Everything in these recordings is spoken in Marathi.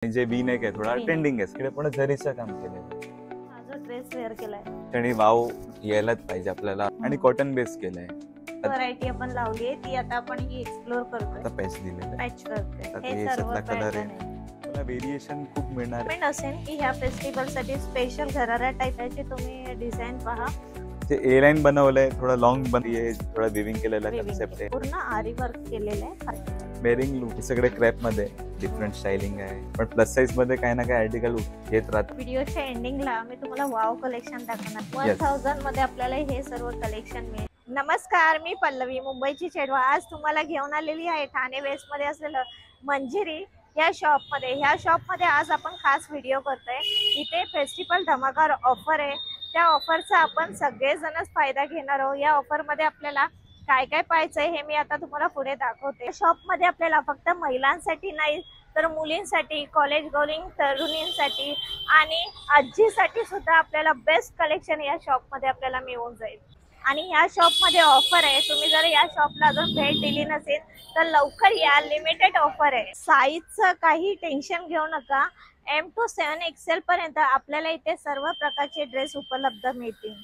जे वी नेक आहे थोडा V-neck. ट्रेंडिंग आहे. इकडे पण जरीचं काम केलंय. माझा ड्रेस वेअर केलाय. आणि वाव यायलाच पाहिजे आपल्याला आणि कॉटन बेस केलंय. व्हरायटी आपण लावली आहे ती आता आपण ही एक्सप्लोर करतोय. आता पॅच दिलेलं आहे. पॅच करतोय. आता हे हे सर्व याच्यातला कलर पॅटर्न आहे. आहे. तुला व्हेरिएशन खूप मिळणार आहे. कमेंट असेल की ह्या फेस्टिवल साठी स्पेशल घरारा टाइपचे तुम्ही डिझाईन पहा. ते ए लाईन बनवलंय, थोडा लॉंग बनलीये, थोडा विविंग केलेला कन्सेप्ट आहे. पूर्ण आरी वर्क केलेलं आहे. बेरिंग लुक हे सगळे क्रॅप मध्ये डिफरंट स्टाइलिंग आहे. पण प्लस साइज मध्ये काही ना काही आर्टिकल येत राहत. व्हिडिओच्या एंडिंगला मी तुम्हाला वाव कलेक्शन दाखवणार. 1000 मध्ये आपल्याला हे सर्व कलेक्शन मिळेल. नमस्कार, मी पल्लवी, मुंबईची चेडवा. आज तुम्हाला घेऊन आलेली आहे ठाणे वेस्ट मध्ये असलेलं मंजिरी या शॉप मध्ये. ह्या शॉप मध्ये आज आपण खास व्हिडिओ करतोय. इथे फेस्टिवल धमाका ऑफर आहे. त्या ऑफरचा आपण सगळेजणच फायदा घेणार आहोत. या ऑफर मध्ये आपल्याला काय काय पाहायचंय हे मी आता तुम्हाला पुढे दाखवते. शॉप मध्ये आपल्याला फक्त महिलांसाठी नाही तर मुलींसाठी, कॉलेज गोईंग तरुणींसाठी आणि आजीसाठी सुद्धा आपल्याला बेस्ट कलेक्शन या शॉप मध्ये आपल्याला मिळून जाईल. आणि ह्या शॉप मध्ये ऑफर आहे. तुम्ही जर या शॉपला अजून भेट दिली नसेल तर लवकर या. लिमिटेड ऑफर आहे. साईजचं काही टेन्शन घेऊ नका. M to 7 XL पर्यंत आपल्याला इथे सर्व प्रकारचे ड्रेस उपलब्ध मिळतील.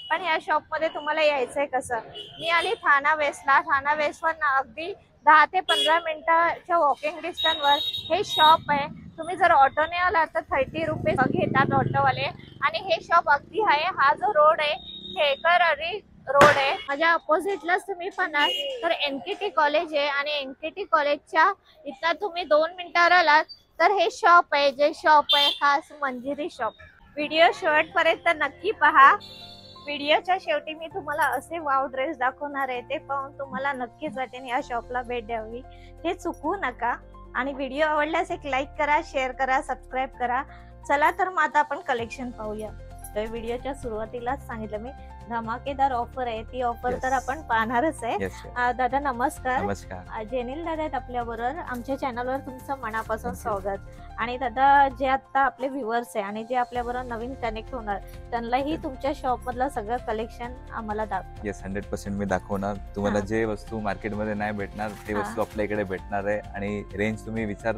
पण या शॉप मध्ये तुम्हाला यायचंय कसं? मी आली ठाणा वेस्टला. ठाणा वेस्टवर अगदी 10 ते 15 मिनिटाच्या वॉकिंग डिस्टन्स वर हे शॉप आहे. तुम्ही जर ऑटोने आलात तर 30 रुपये घेतात ऑटोवाले. आणि हे शॉप अगदी आहे. हा जो रोड आहे खेकररी रोड आहे. माझ्या अपोजिटलाच तुम्ही पाहणार तर NKT कॉलेज आहे. आणि NKT कॉलेजच्या इथं तुम्ही 2 मिनिटावर आलात तर हे शॉप आहे. जे शॉप आहे खास मंजिरी शॉप. व्हिडिओ शेवटपर्यंत नक्की पहा. व्हिडिओच्या शेवटी मी तुम्हाला असे वाव ड्रेस दाखवणार आहे. ते पाहून तुम्हाला नक्कीच वाटेल या शॉपला भेट द्यावी. हे चुकवू नका. आणि व्हिडिओ आवडल्यास एक लाईक करा, शेअर करा, सबस्क्राईब करा. चला तर मग आता आपण कलेक्शन पाहूया. तर व्हिडिओच्या सुरुवातीलाच सांगितलं मी धमाकेदार ऑफर आहे. ती ऑफर तर आपण पाहणारच आहे. दादा नमस्कार. नमस्कार. जेनिल दादा आहेत आपल्या बरोबर. आमच्या चॅनलवर तुमचं मनापासून स्वागत. आणि दादा जे आता आपले व्ह्युअर्स आहे आणि जे आपल्या बरोबर नवीन कनेक्ट होणार त्यांनाही तुमच्या शॉप मधलं सगळं कलेक्शन आम्हाला दाखवा. येस, 100% मी दाखवणार. तुम्हाला जे वस्तू मार्केटमध्ये नाही भेटणार ते वस्तू आपल्या इकडे भेटणार आहे. आणि रेंज तुम्ही विचार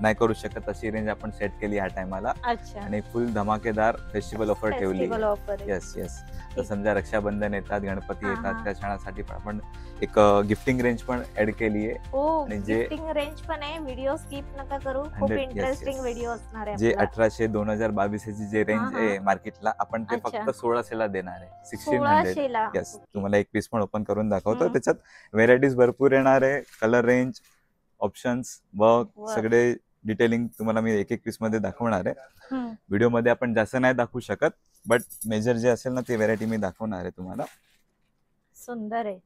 नाही करू शकत अशी रेंज आपण सेट केली ह्या टायमाला. अच्छा. आणि फुल धमाकेदार फेस्टिवल ऑफर ठेवली. ऑफर. Yes yes. तर समजा रक्षाबंधन येतात, गणपती येतात, त्या सणासाठी पण आपण एक गिफ्टिंग रेंज पण ऍड केली आहे. आणि जे गिफ्टिंग रेंज पण आहे. व्हिडिओ स्किप नका करू. खूप इंटरेस्टिंग व्हिडिओ असणार आहे. जे 1800 2022 ची जे रेंज आहे मार्केटला आपण ते फक्त 1600 ला देणार आहे. 1600. येस. तुम्हाला एक पीस पण ओपन करून दाखवतो. त्याच्यात व्हेरायटीज भरपूर येणार आहे. कलर रेंज, ऑप्शन्स, वर्क सगळे डिटेलिंग तुम्हाला मी एक पीस मध्ये दाखवणार आहे. व्हिडिओ मध्ये आपण जास्त नाही दाखवू शकत. बट मेजर जे असेल ना ते व्हेरायटी मी दाखवणार आहे तुम्हाला. सुंदर आहे.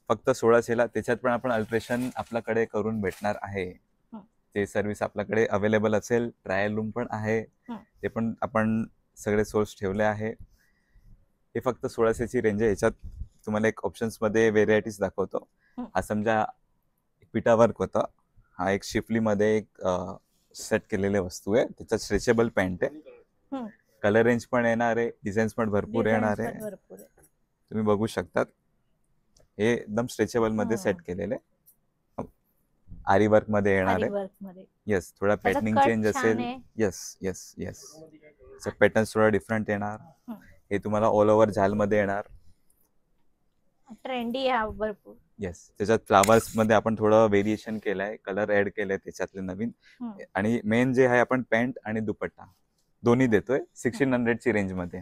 फक्त 1600 ला. त्याच्यात पण आपण अल्ट्रेशन आपल्याकडे करून भेटणार आहे. ते सर्व्हिस आपल्याकडे अवेलेबल असेल. ट्रायल रूम पण आहे. ते पण आपण सगळे सोर्स ठेवले आहे. हे फक्त 1600 ची रेंज आहे. ह्याच्यात तुम्हाला एक ऑप्शन्स मध्ये व्हेरायटीज दाखवतो. हा समजा पिटा वर्क होता. हा एक शिफली मध्ये एक सेट केलेले वस्तू आहे. त्याच्यात स्ट्रेचेबल पॅन्ट आहे. कलर रेंज पण येणार आहे. डिझाईन्स पण भरपूर येणार आहे. तुम्ही बघू शकतात. हे एकदम स्ट्रेचेबल मध्ये सेट केलेले. आरी वर्क मध्ये येणार आहे. येस. थोडा पॅटर्निंग चेंज असेल. Yes yes yes. पॅटर्न थोडा डिफरंट येणार. हे तुम्हाला ऑल ओव्हर झाल मध्ये येणार. ट्रेंडी आहे भरपूर. येस. त्याच्यात फ्लावर्स मध्ये आपण थोडं व्हेरिएशन केलंय. कलर ऍड केलंय त्याच्यातले नवीन. आणि मेन जे आहे आपण पॅन्ट आणि दुपट्टा दोन्ही देतोय 1600 ची रेंज मध्ये.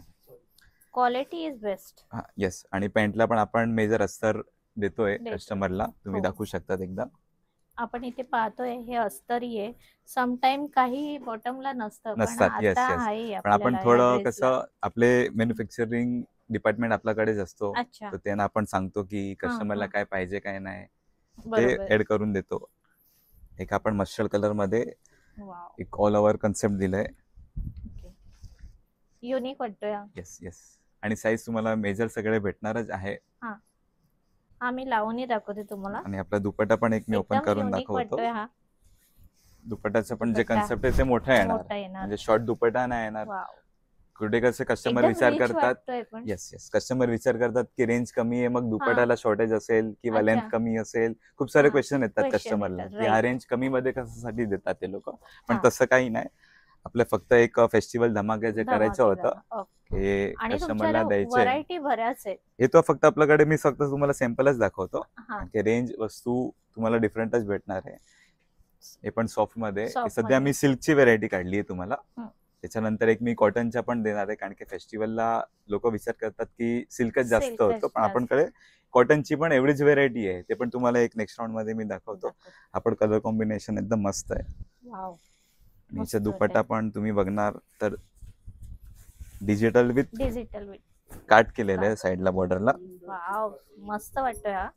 Quality is best. येस. आणि पॅन्टला पण आपण मेजर अस्तर देतोय कस्टमरला. तुम्ही दाखवू शकतात एकदा. आपण इथे पाहतोय हे अस्तरी आहे. समटाइम काही बॉटमला नसतं. Yes yes. पण आपण थोडं कसं आपले मॅन्युफॅक्चरिंग डिपार्टमेंट आपल्याकडेच असतो. तर त्यांना आपण सांगतो की कस्टमरला काय पाहिजे काय नाही ते ऍड करून देतो. एक आपण मस्टर्ड कलर मध्ये एक ऑल ओव्हर कन्सेप्ट दिलाय. युनिक वाटतोय. Yes yes. आणि साईज तुम्हाला मेजर सगळे भेटणारच आहे. आम्ही लावून दाखवते तुम्हाला. आणि आपला दुपट्टा पण एक मी ओपन करून दाखवतो. दुपट्टाचं पण जे कन्सेप्ट आहे ते मोठा येणार. म्हणजे शॉर्ट दुपट्टा नाही येणार. कुठे कसे कस्टमर एकदम विचार rich करतात, वाटतोय पण. येस कस्टमर विचार करतात की रेंज कमी आहे, मग दुपट्याला शॉर्टेज असेल किंवा अच्छा. लेंथ कमी असेल, खूप सारे हा, क्वेश्चन येतात question कस्टमरला येतात, की हा right. रेंज कमी मध्ये कशासाठी देतात ते लोक. पण हा. तसं काही नाही, आपलं फक्त एक फेस्टिवल धमाके जे करायचं होतं धमाकेदार. हे आणि कस्टमरला तुमच्याकडे द्यायचे. व्हरायटी बऱ्याच आहेत. हे तो फक्त आपल्याकडे मी फक्त तुम्हाला सॅम्पलच दाखवतो, हा. की रेंज वस्तू तुम्हाला डिफरंटच भेटणार आहे. हे पण सॉफ्ट मध्ये Soft सध्या मध्ये. मी सिल्कची व्हरायटी काढली आहे तुम्हाला. हं. त्याच्यानंतर एक मी कॉटनच्या पण देणार आहे, कारण की फेस्टिवलला लोक विचार करतात की सिल्कच जास्त Silkच होतं, पण आपणकडे कॉटनची पण एवढीच व्हेरायटी आहे. ते पण तुम्हाला एक नेक्स्ट राऊंड मध्ये मी दाखवतो. आपण कलर कॉम्बिनेशन एकदम मस्त आहे. वाव. याचा दुपट्टा पण तुम्ही बघणार तर डिजिटल विथ काट केलेलं आहे साईडला बॉर्डरला. वाव, मस्त वाटतोय हा.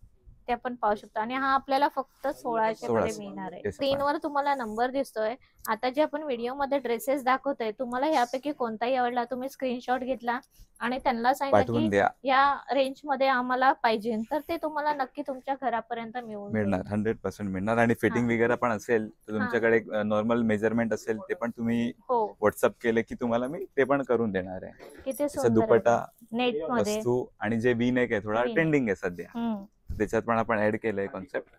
ते आपण पाहू शकतो. आणि हा आपल्याला फक्त 1600 मध्ये 1600. मिळणार आहे. Yes, स्क्रीनवर तुम्हाला नंबर दिसतोय. आता जे आपण व्हिडिओ मध्ये ड्रेसेस दाखवतोय, तुम्हाला यापैकी कोणताही आवडला, तुम्ही स्क्रीनशॉट घेतला आणि त्यांना सांगितलं पाठवून की द्या, या रेंज मध्ये आम्हाला पाहिजे, तर ते तुम्हाला नक्की तुमच्या घरापर्यंत मिळणार 100% मिळणार. आणि फिटिंग वगैरे पण असेल तर तुमच्याकडे नॉर्मल मेजरमेंट असेल ते पण तुम्ही व्हॉट्सअप केले की तुम्हाला मी ते पण करून देणार आहे. किती त्याचा दुपट्टा नेट मध्ये वस्तू आणि जे वी नेक आहे थोडा ट्रेंडिंग आहे सध्या, त्याच्यात पण आपण ऍड केलंय कॉन्सेप्ट.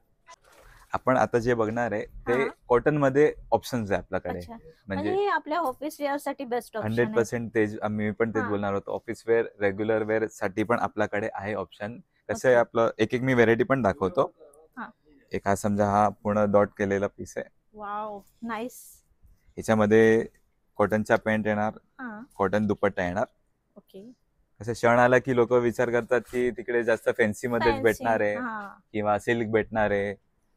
आपण आता जे बघणार आहे ते कॉटन मध्ये ऑप्शन्स आहे आपल्याकडे. म्हणजे हे आपल्या ऑफिस वेअर साठी बेस्ट ऑप्शन आहे. 100% तेच मी पण तेच बोलणार होतो. ऑफिस वेअर, रेग्युलर वेअर साठी पण आपल्याकडे आहे ऑप्शन. कसं आहे आपलं एक एक मी व्हेरायटी पण दाखवतो. एक हा समजा हा पूर्ण डॉट केलेला पीस आहे. Wow, nice. ह्याच्यामध्ये कॉटनचा पॅन्ट येणार, कॉटन दुपट्टा येणार. ओके. कसं क्षण आला की लोक विचार करतात की तिकडे जास्त फॅन्सी मध्येच भेटणार आहे किंवा सिल्क भेटणार आहे,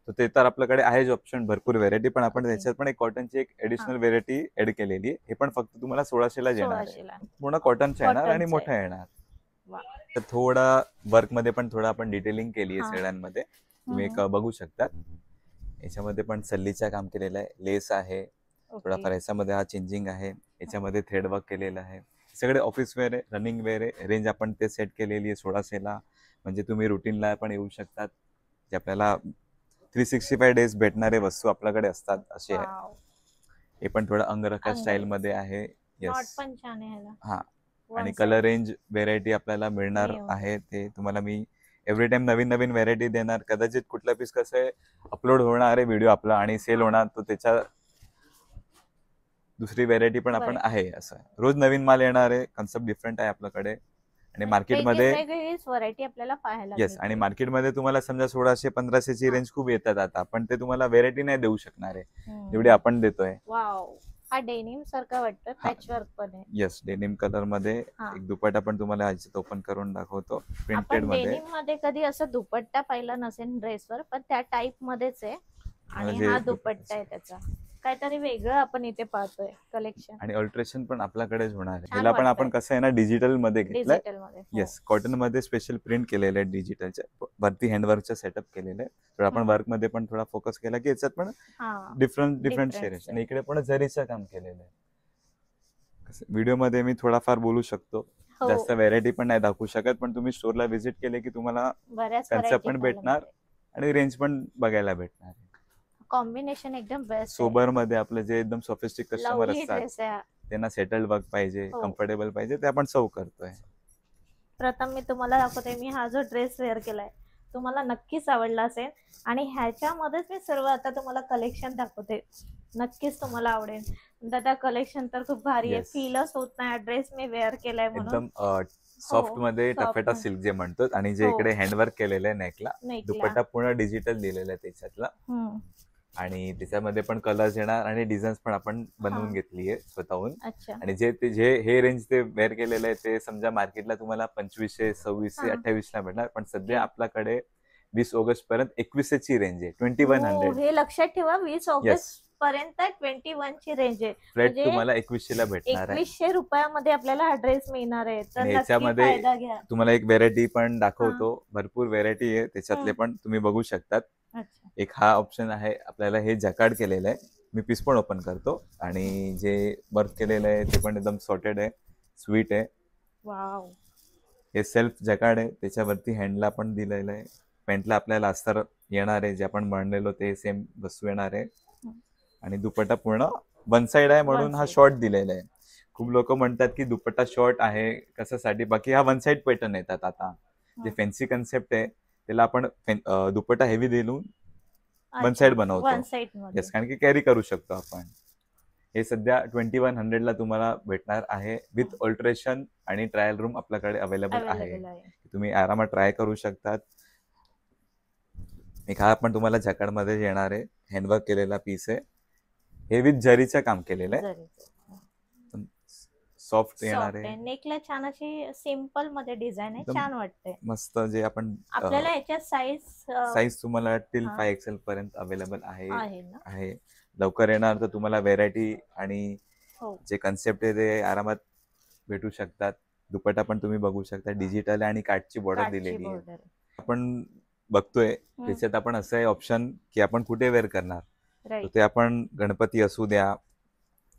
तर ते तर आपल्याकडे आहेच ऑप्शन, भरपूर व्हेरायटी. पण आपण त्याच्यात पण एक कॉटनची एक एडिशनल व्हेरायटी ऍड केलेली आहे. हे पण फक्त तुम्हाला 1600ला येणार आहे. पूर्ण कॉटनचा येणार आणि मोठा येणार. तर थोडा वर्क मध्ये पण थोडं आपण डिटेलिंग केली आहे सगळ्यांमध्ये, तुम्ही एक बघू शकता. याच्यामध्ये पण सल्लीचा काम केलेलं आहे, लेस आहे थोडाफार, याच्यामध्ये हा चेंजिंग आहे, याच्यामध्ये थ्रेड वर्क केलेलं आहे. सगळे ऑफिस वेअर आहे, रनिंग वेअर आहे. रेंज आपण ते सेट केलेली आहे 1600ला. म्हणजे तुम्ही रुटीनला पण येऊ शकतात. जे आपल्याला 365 डेज भेटणारे वस्तू आपल्याकडे असतात असे आहे. हे पण थोडं अंगरखा स्टाईल मध्ये आहे. येस, हा. आणि कलर रेंज व्हेरायटी आपल्याला मिळणार आहे. ते तुम्हाला मी एव्हरी टाइम नवीन नवीन व्हेरायटी देणार. कदाचित कुठला पीस कसं आहे अपलोड होणार आहे व्हिडिओ आपला आणि सेल होणार, तो त्याच्या दुसरी व्हेरायटी पण आपण आहे. असं रोज नवीन माल येणार आहे. कन्सेप्ट डिफरंट आहे आपल्याकडे. आणि मार्केटमध्ये व्हरायटी आपल्याला पाहायला येस, आणि मार्केटमध्ये तुम्हाला समजा 1600-1500ची रेंज खूप येतात आता, पण ते तुम्हाला व्हेरायटी नाही देऊ शकणार आहे जेवढी आपण देतोय. वाव, हा डेनिम सारखा वाटतं, पॅचवर्क पण आहे. येस, डेनिम कलर मध्ये एक दुपट्टा पण तुम्हाला ह्याच्यात ओपन करून दाखवतो. प्रिंटेड मध्ये. डेनिम मध्ये कधी असं दुपट्टा पाहिला नसेल ड्रेसवर, पण त्या टाइप मध्येच आहे. आणि हा दुपट्टा आहे त्याचा, काहीतरी वेगळं आपण इथे पाहतोय कलेक्शन. आणि अल्ट्रेशन पण आपल्याकडेच होणार आहे. ह्याला पण आपण कसं आहे ना डिजिटल मध्ये घेतलंय. येस, कॉटन मध्ये स्पेशल प्रिंट केलेलं आहे डिजिटलच्या वरती, हँडवर्कचं सेटअप केलेलं आहे. तर आपण वर्क मध्ये पण थोडा फोकस केला की याच्यात पण डिफरंट शेड. आणि इकडे पण जरीचं काम केलेलं आहे. व्हिडिओ मध्ये मी थोडाफार बोलू शकतो, जास्त व्हेरायटी पण नाही दाखवू शकत, पण तुम्ही स्टोरला व्हिजिट केले की तुम्हाला कन्सेप्ट पण भेटणार आणि रेंज पण बघायला भेटणार. कॉम्बिनेशन एकदम बेस्ट. सोबर मध्ये आपले जे एकदम सोफिस्टिक कस्टमर असतात त्यांना सेटल्ड वर्क पाहिजे, कम्फर्टेबल पाहिजे, ते आपण सर्व करतोय. प्रथम मी तुम्हाला दाखवते, मी हा जो ड्रेस वेअर केलाय तुम्हाला नक्कीच आवडला असेल. आणि ह्याच्यामध्येच मी सर्व आता तुम्हाला कलेक्शन दाखवते, नक्कीच तुम्हाला आवडेल. दादा कलेक्शन तर खूप भारी आहे, फीलच होत नाही ड्रेस मी वेअर केलाय म्हणून. एकदम सॉफ्ट मध्ये टफेटा सिल्क जे म्हणतो. आणि जे इकडे हँडवर्क केलेलं आहे नेकला, दुपट्टा पूर्ण डिजिटल दिलेला आहे त्याच्यातला. आणि त्याच्यामध्ये पण कलर्स येणार आणि डिझाईन्स पण आपण बनवून घेतली आहे स्वतःहून. आणि जे हे रेंज ते वेअर केलेलं आहे ते समजा मार्केटला तुम्हाला 2500, 2600, 28ला भेटणार, पण सध्या आपल्याकडे 20 ऑगस्ट पर्यंत 2100ची रेंज आहे. 2100 हे लक्षात ठेवा, 20 ऑगस्ट पर्यंत 21 ची रेंज आहे. फ्लॅट तुम्हाला 2100ला भेटणार आहे. 2100 रुपयामध्ये आपल्याला हा ड्रेस मिळणार आहे. तर याच्यामध्ये तुम्हाला एक व्हेरायटी पण दाखवतो, भरपूर व्हेरायटी आहे त्याच्यातले पण तुम्ही बघू शकतात. एक हा ऑप्शन आहे आपल्याला, हे जकार्ड केलेलं आहे. मी पीस पण ओपन करतो. आणि जे वर्क केलेलं आहे ते पण एकदम सॉर्टेड आहे, स्वीट आहे. वाव, हे सेल्फ जकार्ड आहे, त्याच्यावरती हँडला पण दिलेलं आहे. पॅन्टला आपल्याला अस्तर येणार आहे, जे आपण म्हणलेलो ते सेम वस्तू येणार आहे. आणि दुपट्टा पूर्ण वन साइड आहे म्हणून हा शॉर्ट दिलेला आहे. खूप लोक म्हणतात की दुपट्टा शॉर्ट आहे कशासाठी, बाकी हा वन साइड पॅटर्न येतात आता. जे फॅन्सी कन्सेप्ट आहे त्याला आपण दुपट्टा हेवी देऊन वन साइड बनवतो. वन साइड मध्ये येस, कारण की कॅरी करू शकतो आपण. हे सध्या 2100 ला तुम्हाला भेटणार आहे विथ ऑल्टरेशन आणि ट्रायल रूम आपल्याकडे अवेलेबल आहे. तुम्ही आरामात ट्राय करू शकतात. एक हा पण तुम्हाला जॅकेट मध्ये येणार आहे, हँडवर्क केलेला पीस आहे. हे विथ जरीचं काम केलेलं आहे, सॉफ्ट येणार आहे. नेकला छान अशी सिंपल मध्ये डिझाईन आहे, छान वाटते मस्त. जे आपण आपल्याला याच्यात साईज तुम्हाला टिल 5XL पर्यंत अवेलेबल आहे. लवकर येणार तर तुम्हाला व्हेरायटी आणि जे कन्सेप्ट आहे ते आरामात भेटू शकतात. दुपट्टा पण तुम्ही बघू शकता, डिजिटल आणि काठची बॉर्डर दिलेली आहे. आपण बघतोय त्याच्यात आपण असं आहे ऑप्शन की आपण कुठे वेअर करणार. ते आपण गणपती असू द्या,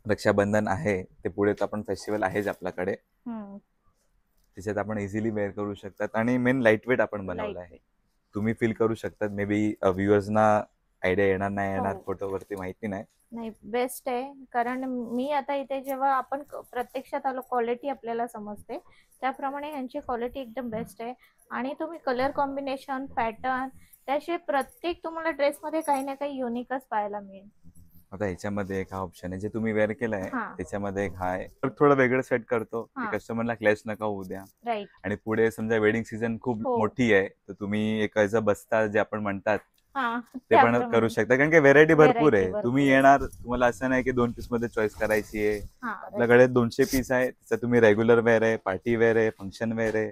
रक्षाबंधन आहे, ते पुढे तर आपण फेस्टिवल आहेच आपल्याकडे, त्याच्यात आपण इझिली वेअर करू शकतात. आणि मेन लाईट वेट आपण बनवलं आहे. तुम्ही फील करू शकतात. मे बी व्ह्युअर्सना आयडिया येणार नाही येणार फोटोवरती माहिती नाही. बेस्ट आहे, कारण मी आता इथे जेव्हा आपण प्रत्यक्षात आलो क्वालिटी आपल्याला समजते, त्याप्रमाणे यांची क्वालिटी एकदम बेस्ट आहे. आणि तुम्ही कलर कॉम्बिनेशन, पॅटर्न, त्याशिवाय प्रत्येक तुम्हाला ड्रेसमध्ये काही ना काही युनिकच पाहायला मिळेल. आता ह्याच्यामध्ये एक हा ऑप्शन आहे जे तुम्ही वेअर केलंय, त्याच्यामध्ये एक हा आहे थोडं वेगळं सेट करतो की कस्टमरला क्लॅश नका होऊ द्या. आणि पुढे समजा वेडिंग सीझन खूप मोठी आहे तर तुम्ही एक बस्ता जे आपण म्हणतात ते पण करू शकता, कारण की व्हेरायटी भरपूर आहे. तुम्ही येणार, तुम्हाला असं नाही की 2 पीस मध्ये चॉईस करायची आहे. आपल्याकडे 200 पीस आहे. त्याच्यात तुम्ही रेग्युलर वेअर आहे, पार्टी वेअर आहे, फंक्शन वेअर आहे,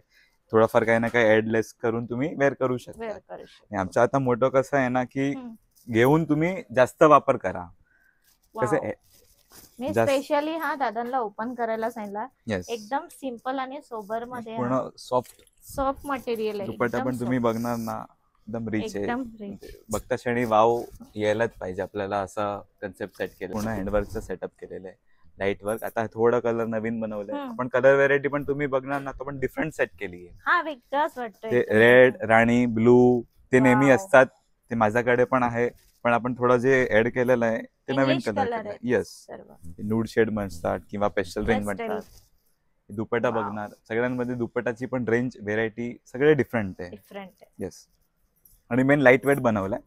थोडाफार काही ना काही ऍडलेस करून तुम्ही वेअर करू शकता. आमचा आता मोठं कसं आहे ना की घेऊन तुम्ही जास्त वापर करा. मी स्पेशली दादांना ओपन करायला सांगितला. एकदम सिंपल आणि सोबर मध्ये पूर्ण सॉफ्ट मटेरियल आहे. दुपट्टा पण तुम्ही बघणार ना एकदम रिच आहे. बघता क्षणी वाव यायलाच पाहिजे आपल्याला. असं कन्सेप्ट सेट केलं, पूर्ण हँडवर्कचं सेटअप केलेलं आहे, लाईट वर्क. आता थोडं कलर नवीन बनवलंय आपण. कलर व्हेरायटी पण तुम्ही बघणार ना, तो पण डिफरंट सेट केली आहे. वेगळाच वाटतोय. ते रेड, राणी, ब्लू ते नेहमी असतात, ते माझ्याकडे पण आहे. पण आपण थोडं जे ऍड केलेलं आहे ते नवीन कलर. येस, नूड शेड म्हणतात किंवा पेस्टल रेंज म्हणतात. दुपट्टा बघणार, सगळ्यांमध्ये दुपट्टाची पण रेंज, व्हेरायटी सगळे डिफरंट आहे. येस, आणि मेन लाईट वेट बनवलाय.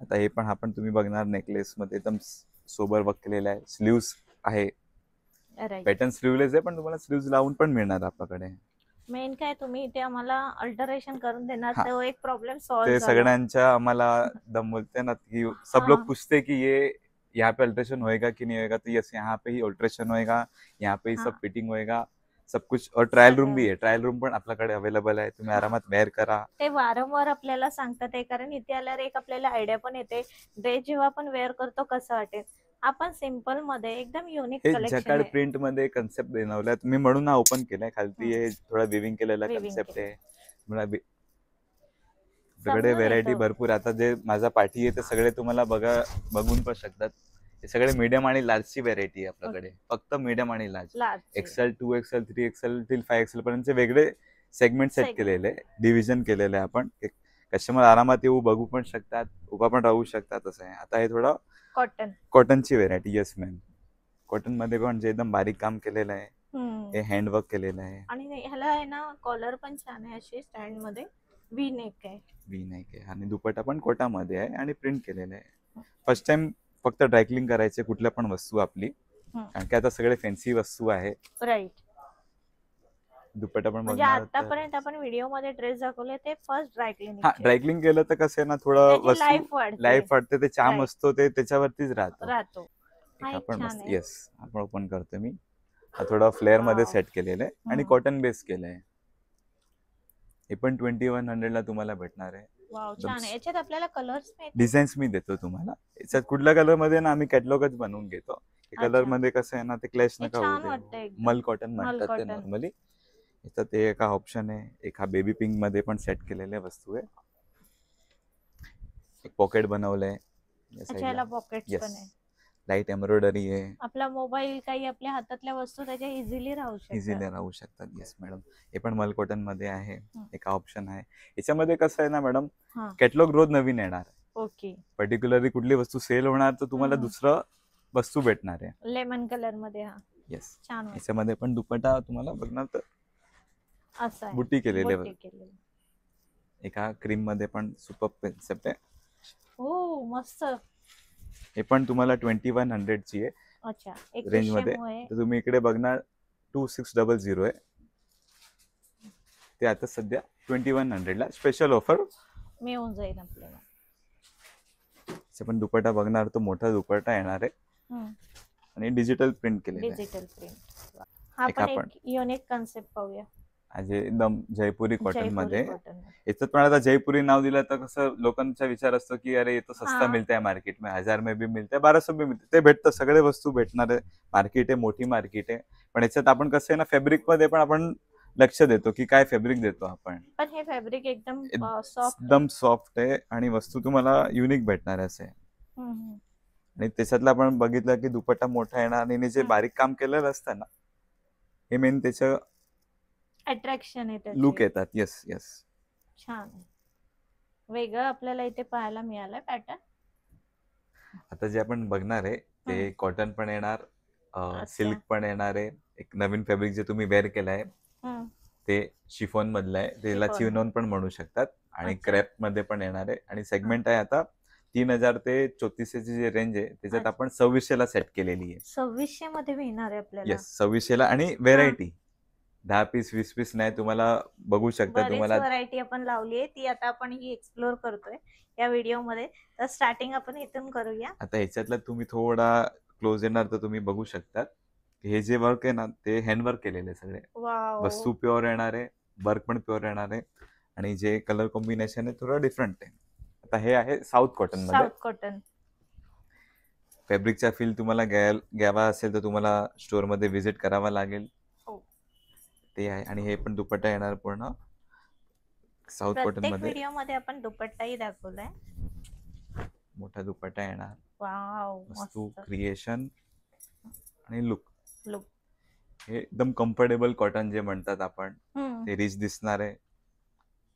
आता हे पण आपण तुम्ही बघणार नेकलेस मध्ये एकदम सोबर वर्क केलेला आहे. स्लीव्स आहे, पॅटर्न स्लीवलेस आहे, पण तुम्हाला स्लीव्स लावून पण मिळणार आपल्याकडे. मेन काय तुम्ही इथे आम्हाला अल्टरेशन करून देणार, तो एक प्रॉब्लेम सॉल्व. ते सगळ्यांच्या आम्हाला दम बोलते ना की सब लोग पूछते कि ये यहाँ पे अल्टरेशन होएगा कि नहीं होएगा. तो यस, यहाँ पे ही अल्टरेशन होएगा, यहाँ पे ही सब फिटिंग होएगा, सब कुछ. और ट्रायल रूम भी आहे. ट्रायल रूम पण आपल्याकडे अवेलेबल आहे. तुम्ही आरामात वेअर करा. ते वारंवार आपल्याला सांगतात आहे, कारण इथे आल्यावर एक आपल्याला आयडिया पण येते ड्रेस जेव्हा आपण वेअर करतो कसं वाटेल. आपण सिंपल मध्ये एकदम युनिक कलेक्शन, जॅकेट प्रिंट मध्ये कन्सेप्ट बनवलाय मी, म्हणून हा ओपन केलाय. खालती हे थोडा विविंग केलेला कन्सेप्ट आहे. सगळे व्हेरायटी भरपूर. आता जे माझा पाठी आहे ते सगळे तुम्हाला बघून पण शकतात. हे सगळे मीडियम आणि लार्जची व्हेरायटी आहे आपल्याकडे. फक्त मीडियम आणि large, XL, 2XL, 3XL till 5XL पर्यंत वेगळे सेगमेंट सेट केलेले, डिव्हिजन केलेले आहे आपण. कस्टमर आरामात येऊ, बघू पण शकतात, उभा पण राहू शकतात. असं आहे. आता हे थोडं कॉटनची व्हेरायटी. येस मॅम, कॉटन मध्ये पण जे एकदम बारीक काम केलेलं आहे, हे हँडवर्क केलेलं आहे. आणि ह्याला आहे ना कॉलर पण छान आहे, अशी स्टँड मध्ये व्ही नेक आहे. आणि दुपट्टा पण कोटामध्ये आहे आणि प्रिंट केलेलं आहे. फर्स्ट टाइम फक्त ड्रायक्लिंग करायचे कुठल्या पण वस्तू आपली, कारण की आता सगळे फॅन्सी वस्तू आहे. दुपट्टा पण म्हणजे आतापर्यंत आपण व्हिडिओ मध्ये ड्रेस दाखवले ते फर्स्ट ड्रायक्लिंग केलं तर कसं आहे ना, थोडं लाईफ वाटते. ते चाम असतो ते त्याच्यावरतीच राहतो. आपण येस, आपण ओपन करतो मी. थोडं फ्लेअर मध्ये सेट केलेलं आहे आणि कॉटन बेस केलंय. हे पण 2100 ला तुम्हाला भेटणार आहे. याच्यात आपल्याला कलर्स डिझाईन्स मी देतो तुम्हाला. याच्यात कुठल्या कलर मध्ये ना आम्ही कॅटलॉगच बनवून घेतो. कलर मध्ये कसं आहे ना, ते क्लॅश नका होऊ दे. मल कॉटन म्हणतात ते नॉर्मली. याच्यात ते एक ऑप्शन आहे. एक हा बेबी पिंक मध्ये पण सेट केलेल्या वस्तू आहे. एक पॉकेट बनवलंय, लाईट एम्ब्रॉयडरी आहे. आपला मोबाईल, काही आपल्या हातातल्या वस्तू त्याच्या इझिली राहू शकतात. येस मॅडम, हे पण मल कॉटन मध्ये आहे. एक ऑप्शन आहे. याच्यामध्ये कसं आहे ना मॅडम, कॅटलॉग रोज नवीन येणार. पर्टिक्युलरली कुठली वस्तू सेल होणार तर तुम्हाला दुसरं वस्तू भेटणार आहे. लेमन कलर मध्ये येस, छान वाटतं. याच्यामध्ये पण दुपट्टा तुम्हाला बघणार तर असं आहे, बुट्टी केलेले बुट्टी केलेली. एका क्रीम मध्ये पण सुपर कन्सेप्ट आहे. हो मस्त. हे पण तुम्हाला 2100 ची आहे अच्छा, रेंज 2100 मध्ये. मुळे तर तुम्ही इकडे बघणार 2600 आहे, ते आता सध्या 2100 ला स्पेशल ऑफर मिळून जाईल आपल्याला. पण दुपट्टा बघणार तो मोठा दुपट्टा येणार आहे आणि डिजिटल प्रिंट केलेला आहे. Digital print. हा एक पण आपण एक युनिक कन्सेप्ट पाहूया. आज एकदम जयपुरी कॉटन जयपुरी मध्ये. कॉटन. याच्यात पण आता जयपुरी नाव दिलं तर कसं लोकांचा विचार असतो की अरे ये तो सस्ता हाँ. मिलता है मार्केट में, 1000 में भी मिलता है, 1200 भी मिळते, ते भेटतं, सगळे वस्तू भेटणार आहे. मार्केट आहे, मोठी मार्केट आहे. पण याच्यात आपण कसं आहे ना, फॅब्रिक मध्ये पण आपण लक्ष देतो की काय फॅब्रिक देतो आपण. पण हे फॅब्रिक एकदम सॉफ्ट. एकदम सॉफ्ट आहे आणि वस्तू तुम्हाला युनिक भेटणार आहे. आणि त्याच्यातलं आपण बघितलं की दुपट्टा मोठा येणार आणि जे बारीक काम केलेलं असतं ना, हे मेन त्याचं अट्रॅक्शन आहे त्याचे. लुक येतात. येस येस, छान आहे. वेगळं आपल्याला इथे पाहायला मिळालंय पॅटर्न. आता जे आपण बघणार आहे ते कॉटन पण येणार, सिल्क पण येणार आहे. एक नवीन फॅब्रिक जे तुम्ही वेअर केलंय ते शिफॉन मधलं आहे, त्याला Chiffon. चिनॉन पण म्हणू शकतात. आणि अच्छा. क्रॅप मध्ये पण येणार आहे. आणि सेगमेंट आहे आता 3000 ते 3400 ची जी रेंज आहे त्याच्यात अच्छा. आपण 2600 ला सेट केलेली आहे. 2600 मध्ये मिळणार आहे आपल्याला. येस, 2600 ला. आणि व्हेरायटी 10 पीस 20 पीस नाही, तुम्हाला बघू शकता. बरीच तुम्हाला व्हरायटी आपण लावली आहे, ती आता आपण ही एक्सप्लोर करतोय या व्हिडिओ मध्ये. तर स्टार्टिंग आपण इथून करूया. आता ह्याच्यातला तुम्ही थोडा क्लोज येणार तर तुम्ही बघू शकता हे जे वर्क आहे ना ते हँडवर्क केलेले आहे सगळे. वाव. वस्तू प्युअर येणार आहे, वर्क पण प्युअर येणार आहे. आणि जे कलर कॉम्बिनेशन आहे थोडं डिफरंट आहे. आता हे आहे साऊथ कॉटन मध्ये. South cotton. फॅब्रिकचा फील तुम्हाला घ्यावा असेल तर तुम्हाला स्टोअर मध्ये व्हिजिट करावा लागेल. ते आहे. आणि हे पण दुपट्टा येणार पूर्ण साऊथ कॉटन प्रत्येक मध्ये. व्हिडिओ मध्ये आपण दुपट्टाही दाखवलाय. मोठा दुपट्टा येणार. वाव, वस्तू मस्त. क्रिएशन आणि लुक. लुक हे एकदम कम्फर्टेबल कॉटन जे म्हणतात आपण, ते रिच दिसणार आहे.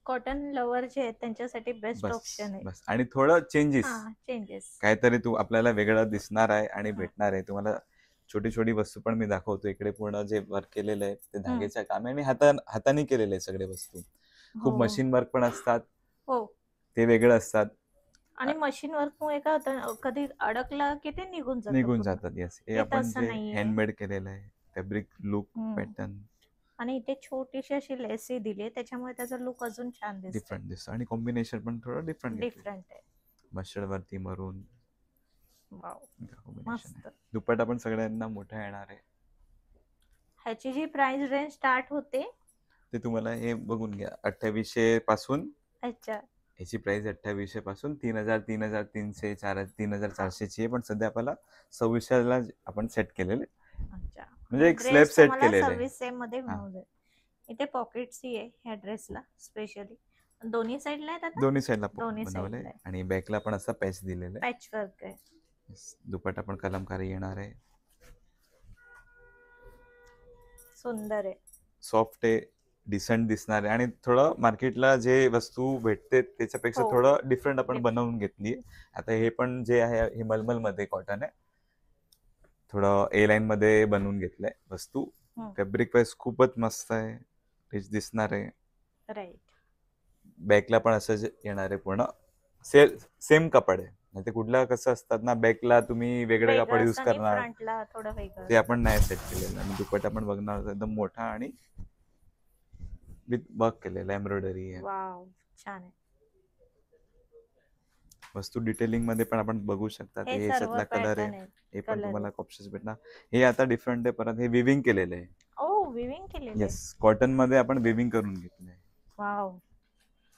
कॉटन लवर जे आहेत त्यांच्यासाठी बेस्ट ऑप्शन आहे. बस. आणि थोडं चेंजेस, काहीतरी तू आपल्याला वेगळं दिसणार आहे आणि भेटणार आहे. तुम्हाला छोटी छोटी वस्तू पण मी दाखवतो. इकडे पूर्ण जे वर्क केलेलं आहे ते धाग्याच्या काम आहे आणि हाताने केलेले आहे सगळे वस्तू. खूप मशीन वर्क पण असतात, ते वेगळं असतात. आणि मशीन वर्क मुळे काय होतं, कधी अडकला की ते निघून जातात. येस, हे आपण जे हँडमेड केलेलं आहे फॅब्रिक लुक पॅटर्न. आणि इथे छोटीशी अशी लेसी दिली आहे, त्याच्यामुळे त्याचा लुक अजून छान दिसतो. डिफरंट दिसतो आणि कॉम्बिनेशन पण थोडं डिफरंट आहे. मस्टर्ड वरती मरून. मस्त. दुपट्टा पण सगळ्यांना मोठा येणार आहे. ह्याची जी प्राइस रेंज स्टार्ट होते ते तुम्हाला हे बघून घ्या, 2800 पासून. अच्छा. ह्याची प्राइस 2800 पासून 3000, 3300, 3400 ची आहे. पण सध्या आपल्याला 2600 ला आपण सेट केलेले. अच्छा, म्हणजे एक स्लॅब सेट केलेले. 2600 मध्ये मिळून जाईल. इथे पॉकेट्स ही आहे ह्या ड्रेसला स्पेशली. दोन्ही साइडला आहेत आता. दोन्ही साइडला बनवले आणि बॅकला पण असा पॅच दिलेला आहे. पॅच वर्क आहे. दुपट्टा पण कलमकारी येणार आहे. सुंदर आहे, सॉफ्ट आहे, डिसेंट दिसणार आहे. आणि थोडं मार्केटला जे वस्तू भेटते त्याच्यापेक्षा थोडं डिफरंट आपण बनवून घेतली. आता हे पण जे आहे हे मलमल मध्ये कॉटन आहे, थोडं ए लाईन मध्ये बनवून घेतलंय वस्तू. फॅब्रिक वाईज खूपच मस्त आहे, रिच दिसणार आहे. राईट. बॅकला पण असं येणार आहे, पूर्ण सेम कपड आहे. ते कुठला कसं असतात ना, बॅकला तुम्ही वेगळे कपडे युज करणार, ते आपण नाही सेट केलेलं. आणि दुपट्टा पण बघणार एकदम मोठा आणि विथ वर्क केलेला, एम्ब्रॉयडरी आहे. वाव, छान आहे. वस्तू डिटेलिंग मध्ये पण आपण बघू शकता. हे याच्यातला कलर आहे, हे पण तुम्हाला ऑप्शन्स भेटणार. हे आता डिफरंट आहे, परत हे विविंग केलेलं आहे. विविंग केलेलं. येस, कॉटन मध्ये आपण विविंग करून घेतलंय. वाव,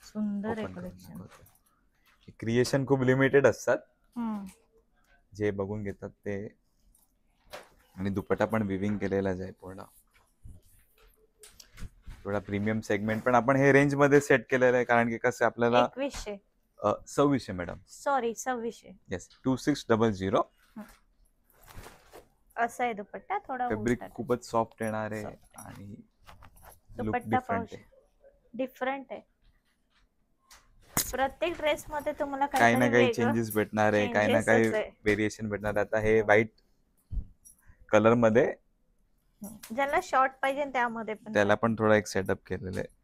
सुंदर आहे कलेक्शन. क्रिएशन खूप लिमिटेड असतात, जे बघून घेतात ते. आणि दुपट्टा पण विविंग केलेलाच आहे पूर्ण. थोडा प्रीमियम सेगमेंट पण आपण हे रेंज मध्ये सेट केलेलं आहे, कारण की कसं आपल्याला 2600 मॅडम, सॉरी 2600. येस, 2600 असा आहे दुपट्टा. थोडा फॅब्रिक खूपच सॉफ्ट येणार आहे आणि लुक डिफरंट आहे. प्रत्येक ड्रेस मध्ये तुम्हाला काही ना काही चेंजेस भेटणार आहे, काही ना काही व्हेरिएशन भेटणार. आता हे व्हाईट कलर मध्ये ज्यांना शॉर्ट पाहिजे त्यामध्ये पण त्याला पण थोडा एक सेटअप केलेलं आहे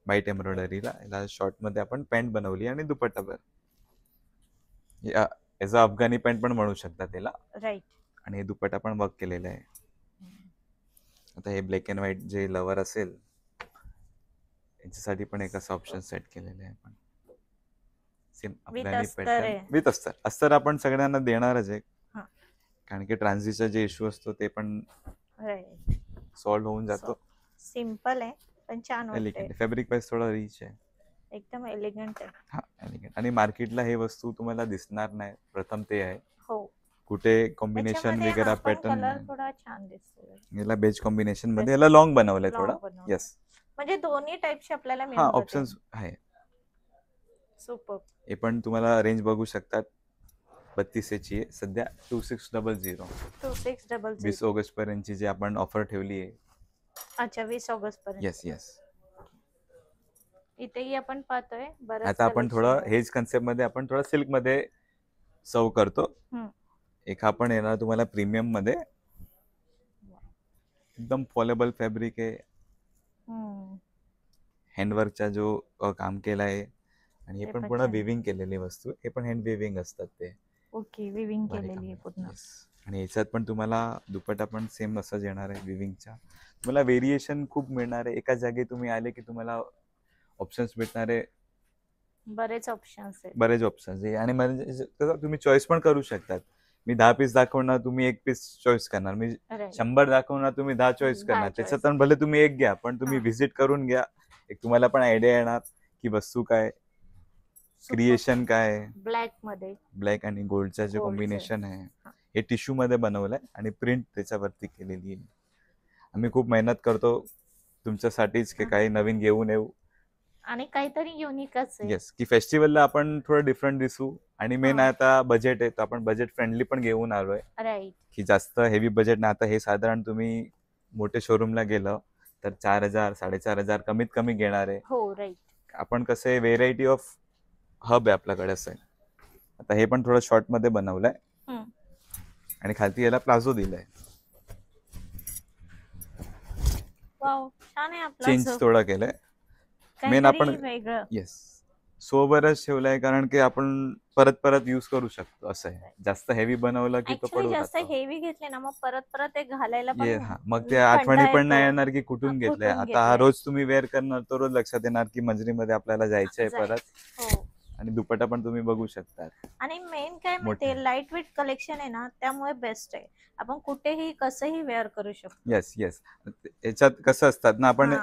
व्हाईट एम्ब्रॉयडरीला. याला शॉर्ट मध्ये आपण पॅन्ट बनवली आणि दुपट्टा पण याचा अफगाणी पॅन्ट पण म्हणू शकता त्याला. राईट. आणि दुपट्टा पण वर्क केलेला आहे. आता हे ब्लॅक अँड व्हाईट जे लवर असेल यांच्यासाठी पण एक असं ऑप्शन सेट केलेलं आहे आपण. सेम अफगाणी पॅटर्न विथ अस्तर. अस्तर आपण सगळ्यांना देणारच आहे कारण की ट्रान्झिटचा जे इश्यू असतो ते पण सॉल्व्ह होऊन जातो. सिंपल आहे पण छान वाटते. फॅब्रिक वाईज थोडा रिच आहे, एकदम एलिगंट आहे. हा एलिगंट. आणि मार्केटला हे वस्तू तुम्हाला दिसणार नाही, प्रथम ते आहे. हो, कुठे कॉम्बिनेशन वगैरे पॅटर्न कलर थोडा छान दिसतो. याला बेज कॉम्बिनेशन मध्ये याला लॉंग बनवलंय थोडा. येस, म्हणजे दोन्ही टाइपचे आपल्याला हा ऑप्शन्स आहे. सुपर. हे पण तुम्हाला रेंज बघू शकतात. 32 ची आहे सध्या. 2600 20 ऑगस्ट पर्यंतची जी आपण ऑफर ठेवली आहे. अच्छा, 20 ऑगस्ट पर्यंत. Yes yes. इथेही आपण पाहतोय आता आपण थोडं हेज कन्सेप्ट मध्ये आपण थोडं सिल्क मध्ये सर्व करतो. एक हा पण येणार तुम्हाला प्रीमियम मध्ये, एकदम फॉलेबल फॅब्रिक आहे. हँडवर्कचा जो काम केला आहे आणि हे पण पूर्ण विविंग केलेली वस्तू. हे पण हँड विविंग असतात ते. ओके, विविंग केलेली आहे पूर्ण. आणि याच्यात पण तुम्हाला दुपट्टा पण सेम असंच येणार आहे विविंगचा. तुम्हाला व्हेरिएशन खूप मिळणार आहे. एका जागी तुम्ही आले की तुम्हाला ऑप्शन्स भेटणार आहे. बरेच ऑप्शन्स आहेत. बरेच ऑप्शन्स आहे आणि म्हणजे तुम्ही चॉईस पण करू शकतात. मी 10 पीस दाखवणार, तुम्ही 1 पीस चॉईस करणार. मी 100 दाखवणार, तुम्ही 10 चॉईस करणार. त्याच्यात भले तुम्ही एक घ्या पण तुम्ही व्हिजिट करून घ्या. एक तुम्हाला पण आयडिया येणार की वस्तू काय, क्रिएशन काय. ब्लॅक मध्ये, ब्लॅक आणि गोल्डचं जे कॉम्बिनेशन आहे हे टिश्यू मध्ये बनवलंय आणि प्रिंट त्याच्यावरती केलेली आहे. आम्ही खूप मेहनत करतो तुमच्यासाठीच की काही नवीन घेऊन येऊ आणि काहीतरी युनिकच आहे. येस, की फेस्टिवलला आपण थोडं डिफरंट दिसू. आणि मेन आता बजेट आहे तर आपण बजेट फ्रेंडली पण घेऊन आलोय. राईट. की जास्त हेवी बजेट नाही. आता हे साधारण तुम्ही मोठे शोरूमला गेलं तर 4000 4500 कमीत कमी घेणार आहे. हो, राईट. आपण कसं आहे, व्हेरायटी ऑफ हब आहे आपल्याकडे असं आहे. आता हे पण थोडं शॉर्ट मध्ये बनवलंय आणि खालती याला प्लाझो दिलाय. वाव, छान आहे. आपला चेंज थोडा केलाय. मेन आपण येस सोबतच ठेवलाय कारण की आपण परत परत युज करू शकतो असं आहे. जास्त हेवी बनवलं की तो पडून जास्त हेवी घेतले ना मग परत परत ते घालायला पण मग ते आठवणी पण नाही येणार की कुठून घेतलंय. आता हा रोज तुम्ही वेअर करणार तर रोज लक्षात येणार की मंजरीमध्ये आपल्याला जायचंय परत. आणि दुपट्टा पण तुम्ही बघू शकता. आणि मेन काय माहितीये, लाईट वेट कलेक्शन आहे ना, त्यामुळे बेस्ट आहे. आपण कुठेही कसंही वेअर करू शकतो. Yes yes. याच्यात कसं असतात ना, आपण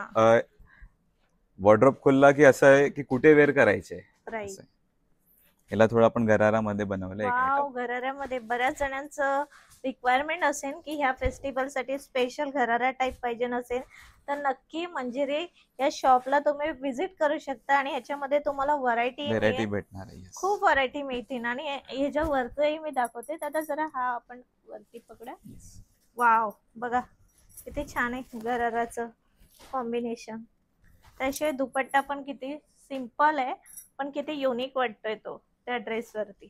वॉर्डरोब खोलला की असं आहे की कुठे वेअर करायचे. याला थोडं आपण गरारामध्ये बनवलंय. गराऱ्यामध्ये बऱ्याच जणांचं रिक्वायरमेंट असेल की ह्या फेस्टिवल साठी स्पेशल गरारा टाइप पाहिजे नसेल तर नक्की मंजिरी या शॉपला तुम्ही विजिट करू शकता. आणि ह्याच्यामध्ये तुम्हाला व्हरायटी भेटणार आहे. खूप व्हरायटी मिळतील. आणि ह्याच्या वरतही मी दाखवते. आता जरा हा आपण वरती पकडा. वाव, बघा किती छान आहे गराराचं कॉम्बिनेशन. त्याशिवाय दुपट्टा पण किती सिंपल आहे पण किती युनिक वाटतोय तो त्या ड्रेस वरती.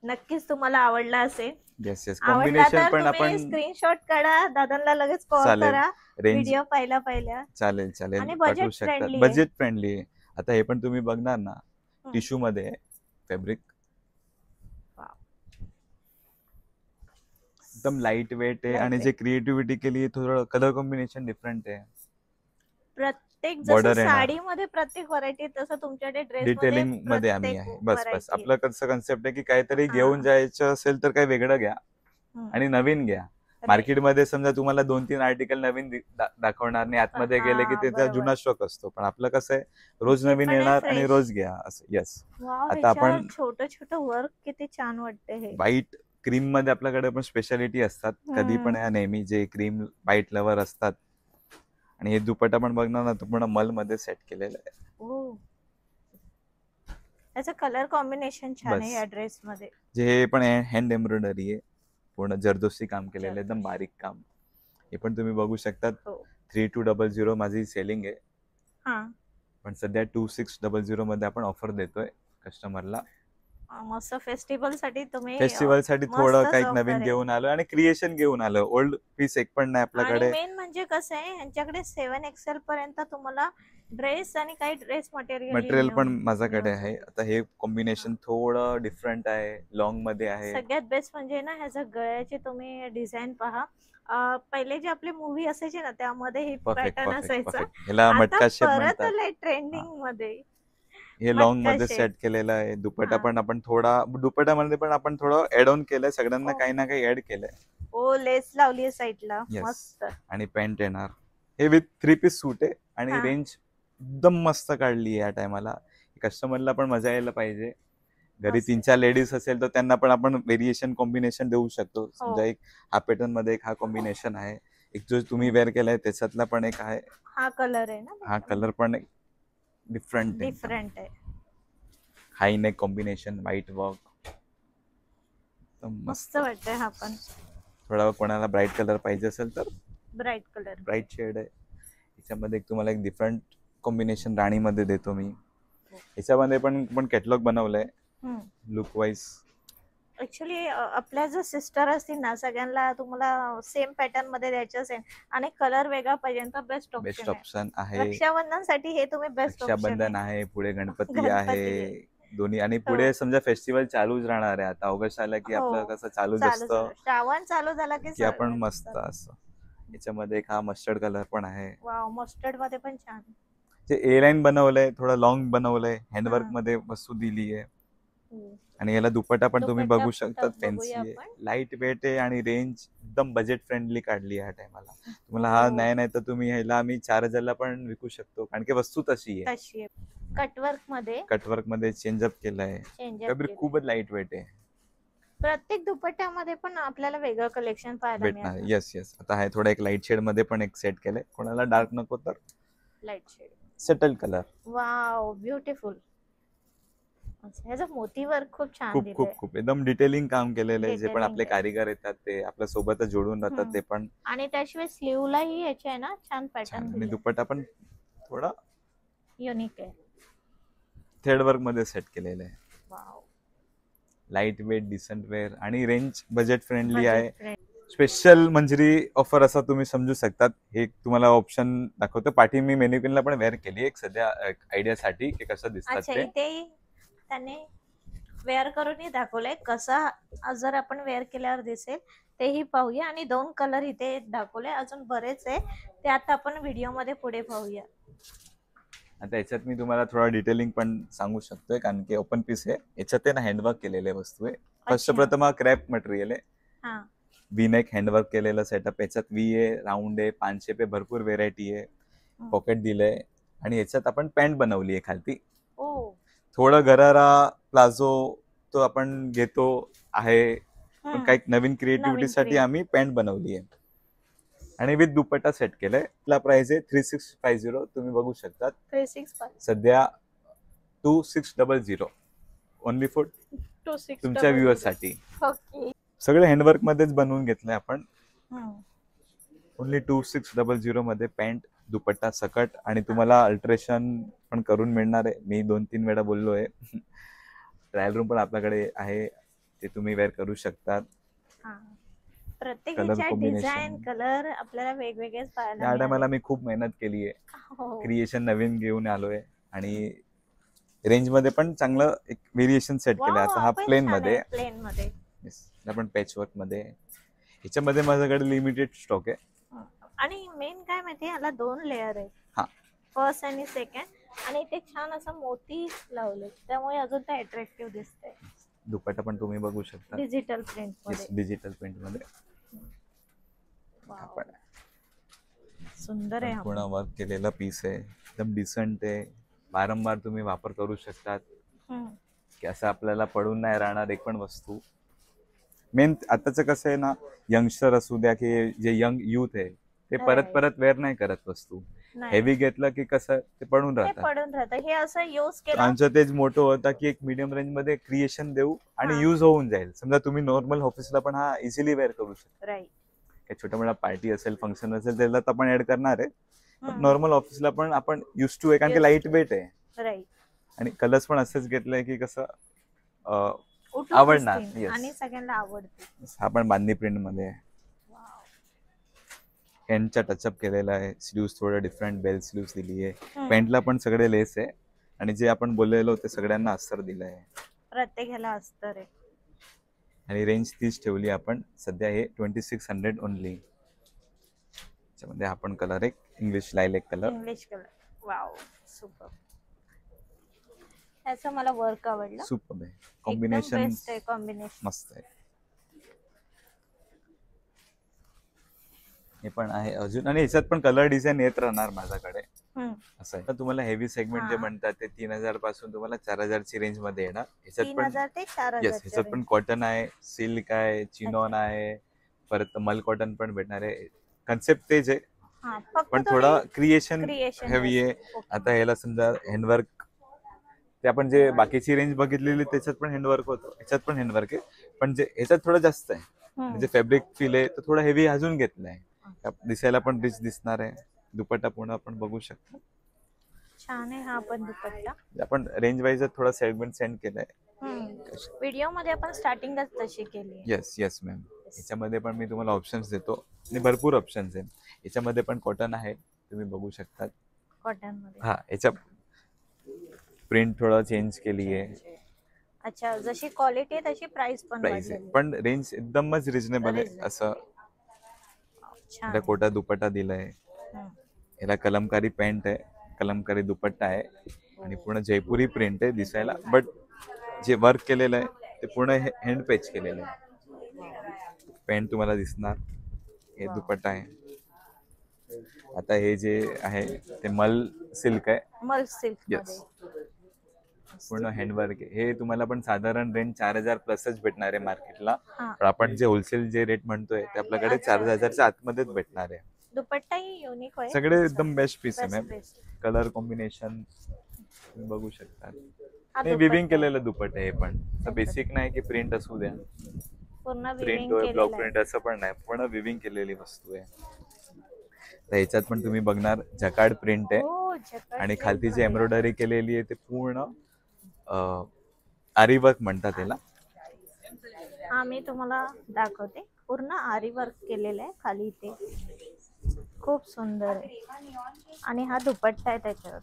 नक्कीच तुम्हाला आवडला असेल. Yes yes. कॉम्बिनेशन पण आपण स्क्रीनशॉट काढा, दादांना लगेच कॉल करा. व्हिडिओ पाहिला चालेल चालेल. आणि बजेट फ्रेंडली. आता हे पण तुम्ही बघणार ना, टिश्यू मध्ये फॅब्रिक एकदम लाईट वेट आहे. आणि जे क्रिएटिव्हिटी केली थोडं कलर कॉम्बिनेशन डिफरंट आहे. प्रत्येक जसं साडीमध्ये प्रत्येक व्हरायटी तसं तुमच्याकडे ड्रेस डिटेलिंग मध्ये आम्ही आहे. बस आपलं कसं कन्सेप्ट आहे की काहीतरी घेऊन जायचं असेल तर काही वेगळं घ्या आणि नवीन घ्या. मार्केटमध्ये समजा तुम्हाला 2-3 आर्टिकल नवीन दाखवणार नाही, आतमध्ये गेले की त्याचा जुना स्टॉक असतो. पण आपलं कसं आहे, रोज नवीन येणार आणि रोज घ्या असं. येस. आता आपण छोटं छोटं वर्क किती छान वाटते. हे व्हाईट क्रीम मध्ये आपल्याकडे पण स्पेशालिटी असतात. कधी पण या नेहमी जे क्रीम व्हाईट लवर असतात. आणि हे दुपट्टा पण बघणार ना, तो पूर्ण मल मध्ये सेट केलेला आहे. याचं कलर कॉम्बिनेशन छान आहे या ड्रेस मध्ये. जे पण हँड एम्ब्रॉयडरी आहे, पूर्ण जरदोसी काम केलेलं आहे, एकदम बारीक काम. हे पण तुम्ही बघू शकतात. 3200 माझी सेलिंग आहे. पण सध्या 2600 मध्ये आपण ऑफर देतोय कस्टमरला. मस्त फेस्टिवल साठी तुम्ही फेस्टिवल साठी मस्त थोडं काही offer नवीन आहे. घेऊन आलो आणि क्रिएशन घेऊन आलो. ओल्ड पीस एक पण नाही आणि आपल्याकडे. मेन म्हणजे कसं आहे यांच्याकडे 7XL पर्यंत तुम्हाला ड्रेस आणि काही ड्रेस मटेरियल पण माझ्याकडे मिळून आहे. जाईल. आता हे कॉम्बिनेशन थोडं डिफरंट आहे, लॉंग मध्ये आहे. सगळ्यात बेस्ट म्हणजे ना ह्याचा गळ्याची तुम्ही डिझाईन पहा. पहिले जे आपले मूवी असायचे ना त्यामध्ये हे परफेक्ट पॅटर्न परफेक्ट असायचा. परफेक्ट. ह्याला आता मटका शेप परत म्हणतात. आलंय हा. ट्रेंडिंग मध्ये हे लॉंग मटका मध्ये शेप. सेट केलेलं आहे. दुपट्टा हा. पण आपण थोडा, दुपट्ट्यामध्ये पण आपण थोडं ऍड ऑन केलंय. सगळ्यांना ओ काही ना काही ऍड केलंय. ओ लेस लावली साईडला येस. मस्त. आणि पॅन्ट येणार. हे विथ 3 पीस सूट आहे आणि हा. रेंज एकदम मस्त काढली या टायमाला. कस्टमरला पण मजा यायला पाहिजे. घरी मस्त. 3-4 लेडीज असेल तर त्यांना पण आपण व्हेरिएशन कॉम्बिनेशन देऊ शकतो. समजा हो. एक हा पॅटर्न मध्ये एक हा कॉम्बिनेशन आहे. एक जो तुम्ही वेअर केलाय त्याच्यातला पण एक आहे. हा कलर आहे ना हा कलर पण डिफरंट आहे. डिफरंट आहे. हाय नेक कॉम्बिनेशन, व्हाईट वर्क, मस्त वाटतंय हा पण. थोडा कोणाला ब्राईट कलर पाहिजे असेल तर ब्राईट कलर. ब्राईट शेड आहे. याच्यामध्ये तुम्हाला एक डिफरंट कॉम्बिनेशन राणीमध्ये देतो मी. याच्यामध्ये पण कॅटलॉग बनवलंय लुक वाईज. ऍक्च्युली आपल्या जर सिस्टर असतील ना सगळ्यांना तुम्हाला सेम पॅटर्न मध्ये द्यायचे असेल आणि कलर वेगळा पाहिजे तर बेस्ट बेस्ट ऑप्शन ऑप्शन आहे. आहे. रक्षाबंधनसाठी हे तुम्ही बेस्ट ऑप्शन रक्षाबंधन आहे. आहे, पुढे गणपती गणपती आहे, दोन्ही. आणि हो. पुढे समजा फेस्टिवल चालूच राहणार आहे. आता ऑगस्ट आला की आपलं हो कसं चालूच चालू असतं श्रावण चालू झाला की की आपण सगळं मस्त असतं. असं. याच्यामध्ये एक हा मस्टर्ड कलर पण आहे. वाव मस्टर्ड मध्ये पण छान. जे ए लाईन बनवलंय, थोडं लॉंग बनवलंय, हँडवर्क हा. मध्ये वस्तू दिली आहे. हम्म. आणि याला दुपट्टा पण तुम्ही दुपट्टा बघू शकता. बघूया फॅन्सी आहे, आपण. लाईट वेट आहे आणि रेंज एकदम बजेट फ्रेंडली काढली आहे ह्या टायमाला. तुम्हाला हा हो. नाही तर तुम्ही ह्याला आम्ही 4,000 ला पण विकू शकतो कारण की वस्तू तशी आहे. तशी कटवर्क मध्ये कटवर्क मध्ये चेंजअप केलंय. फॅब्रिक खूपच लाईट वेट आहे. प्रत्येक दुपट्ट्यामध्ये पण आपल्याला वेगळं कलेक्शन पाहायला भेटणार. मिळतं. Yes yes. आता आहे थोडा एक लाईट शेड मध्ये पण एक सेट केलंय. कोणाला डार्क नको तर light shade. Subtle colour. Wow beautiful. ह्याचं मोती वर्क खूप छान खूप खूप दिलंय. खूप एकदम डिटेलिंग काम केलेलं आहे. जे पण Detailing आपले आहे. कारिगर येतात ते आपल्या सोबतच जोडून राहतात ते पण आणि त्याशिवाय स्लीवलाही याचे आहे ना छान पॅटर्न छान. आणि दिले. दुपट्टा पण थोडा युनिक आहे. थ्रेड वर्क मध्ये सेट केलेलं आहे. Wow. Light weight, decent wear आणि रेंज बजेट फ्रेंडली आहे. Budget friendly. Special Manjari offer असं तुम्ही समजू शकतात. हे तुम्हाला ऑप्शन दाखवतो. पाठी मी मेन्युकिनला पण वेअर केली एक सध्या आयडियासाठी की कसं दिसतात अच्छा ते. इथे त्याने वेअर करूनही दाखवलंय कसा जर आपण वेअर केल्यावर दिसेल तेही पाहूया. आणि 2 कलर इथे दाखवले. अजून बरेच आहे ते आता आपण व्हिडिओ मध्ये पुढे पाहूया. आता याच्यात मी तुम्हाला थोडा डिटेलिंग पण सांगू शकतोय कारण की ओपन पीस आहे. याच्यात आहे ना हँडवर्क केलेले वस्तू आहे. फर्स्ट अच्छा. प्रथम हा क्रॅप मटेरियल आहे. हा. वी नेक हँडवर्क केलेलं सेटअप. याच्यात वी आहे, राऊंड आहे, 500 पे भरपूर व्हेरायटी आहे. पॉकेट दिलंय आणि याच्यात आपण पॅन्ट बनवली आहे खालती. थोडं गरारा प्लाझो तो आपण घेतो आहे पण काही नवीन क्रिएटिव्हिटीसाठी आम्ही पॅन्ट बनवली आहे आणि विथ दुपट्टा सेट केलाय. आपला प्राइस आहे 3650. तुम्ही बघू शकता 365 सध्या 2600 ओनली फॉर तुमच्या व्ह्युअर्स साठी. ओके. सगळे हँडवर्क मध्येच बनवून घेतलंय आपण. ओनली 2600 मध्ये पॅन्ट, दुपट्टा सकट आणि तुम्हाला अल्ट्रेशन पण करून मिळणार आहे. मी 2-3 वेळा बोललो आहे. ट्रायल रूम पण आपल्याकडे आहे ते तुम्ही वेअर करू शकतात. प्रत्येक Color combination. डिझाईन कलर आपल्याला वेगवेगळेच पाहायला या टायमाला मिळाले. मी खूप मेहनत केली आहे. हो. क्रिएशन नवीन घेऊन आलोय आणि रेंज मध्ये पण चांगलं एक व्हेरिएशन सेट केलं. आता हा प्लेन मध्ये प्लेन मध्ये आपण पॅच वर्क मध्ये. ह्याच्यामध्ये माझ्याकडे लिमिटेड स्टॉक आहे. आणि मेन काय माहिती याला 2 लेअर आहेत. हा. फर्स्ट आणि सेकंड आणि ते छान असं मोती लावले त्यामुळे अजून ते अट्रॅक्टिव्ह दिसतंय. दुपट्टा पण तुम्ही बघू शकता डिजिटल प्रिंट मध्ये. डिजिटल प्रिंट मध्ये वाव. सुंदर आहे. पूर्ण वर्क केलेला पीस आहे. एकदम डिसेंट आहे. वारंवार तुम्ही वापर करू शकतात की असं आपल्याला पडून नाही राहणार एक पण वस्तू. मेन आताचं कसं आहे ना, यंगस्टर असू द्या की जे यंग युथ आहे ते परत परत वेअर नाही करत वस्तू. हेवी घेतलं की कसं ते पडून राहतं. हे असं यूज केलं. आमचं तेच मोठं होता की एक मीडियम रेंज मध्ये क्रिएशन देऊ आणि युज होऊन जाईल. समजा तुम्ही नॉर्मल ऑफिसला पण हा इझिली वेअर करू शकता. राईट. काही छोटा मोठा पार्टी असेल, फंक्शन असेल त्याला तर आपण ऍड करणार आहे. नॉर्मल ऑफिसला पण आपण युज टू आहे कारण की लाईट वेट आहे. राईट. आणि कलर्स पण असेच घेतलंय की कसं उठून आवडणार. दिसतील Yes. आणि सगळ्यांना आवडते. हा पण बांधणी प्रिंट मध्ये आहे. हँडचा टचअप केलेला आहे. स्लीव्स थोडं डिफरंट बेल स्लीव्स दिली आहे. पॅन्टला पण सगळे लेस आहे आणि जे आपण बोललेलो ते सगळ्यांना अस्तर दिलं आहे. प्रत्येकाला अस्तर आहे. आणि रेंज तीच ठेवली आपण सध्या. हे 2600 ओनली. त्याच्यामध्ये हा पण कलर एक English lilac colour. English colour. Wow super. याचं मला वर्क आवडलं. सुपर आहे. कॉम्बिनेशन कॉम्बिनेशन मस्त आहे. हे पण आहे अजून आणि ह्याच्यात पण कलर डिझाईन येत राहणार माझ्याकडे. असं आहे. तुम्हाला हेवी सेगमेंट जे म्हणतात ते 3000 पासून तुम्हाला 4000 ची रेंज मध्ये येणार. ह्याच्यात पण 3000 ते 4000. येस, ह्याच्यात पण कॉटन आहे, सिल्क आहे, चिनॉन आहे, परत मल कॉटन पण भेटणार आहे. कन्सेप्ट तेच आहे पण थोडा क्रिएशन हेवी आहे. आता ह्याला समजा हँडवर्क ते आपण जे बाकीची रेंज बघितलेली त्याच्यात पण हँडवर्क होतं, ह्याच्यात पण हँडवर्क आहे पण जे ह्याच्यात थोडं जास्त आहे. म्हणजे फॅब्रिक फील आहे तर थोडं हेवी अजून घेतलंय. दिसायला पण रिच दिसणार आहे. दुपट्टा पूर्ण आपण बघू शकतो. छान आहे हा पण दुपट्टा. आपण रेंज वाईज थोडा सेगमेंट सेंड केलाय. व्हिडिओ मध्ये आपण स्टार्टिंगच तशी केली. Yes ma'am. याच्यामध्ये पण मी तुम्हाला ऑप्शन्स देतो आणि भरपूर ऑप्शन्स आहेत. याच्यामध्ये पण कॉटन आहे, तुम्ही बघू शकता. कॉटन मध्ये हा, याच्या प्रिंट थोडं चेंज केली आहे. अच्छा, जशी क्वालिटी आहे तशी प्राइस पण आहे पण रेंज एकदमच रिजनेबल आहे. असं याला कोटा दुपट्टा दिलाय. याला कलमकारी पॅन्ट आहे, कलमकारी दुपट्टा आहे आणि पूर्ण जयपुरी प्रिंट आहे दिसायला. बट जे वर्क केलेलं आहे ते पूर्ण हँड पेच केलेलं आहे. पॅन्ट तुम्हाला दिसणार. हे दुपट्टा आहे. आता हे जे आहे ते मल सिल्क आहे. मल सिल्क. येस, पूर्ण हँडवर्क आहे. हे तुम्हाला पण साधारण रेंज 4000 प्लसच भेटणार आहे मार्केटला. पण आपण जे होलसेल जे रेट म्हणतोय ते आपल्याकडे 4000च्या आतमध्येच भेटणार आहे. दुपट्टा ही युनिक आहे. सगळे एकदम बेस्ट पीस आहे मॅम. कलर कॉम्बिनेशन तुम्ही बघू शकता. हे विविंग केलेलं दुपट्टा आहे. पण बेसिक नाही की प्रिंट असू द्या, पूर्ण प्रिंट होय ब्लॉक प्रिंट असं पण नाही, पूर्ण विविंग केलेली वस्तू आहे. तर ह्याच्यात पण तुम्ही बघणार जकार्ड प्रिंट आहे आणि खालती जी एम्ब्रॉयडरी केलेली आहे ते पूर्ण आरी वर्क म्हणतात त्याला. हा, मी तुम्हाला दाखवते. पूर्ण आरी वर्क केलेलं आहे खाली. इथे खूप सुंदर आहे आणि हा दुपट्टा आहे त्याच्यावर.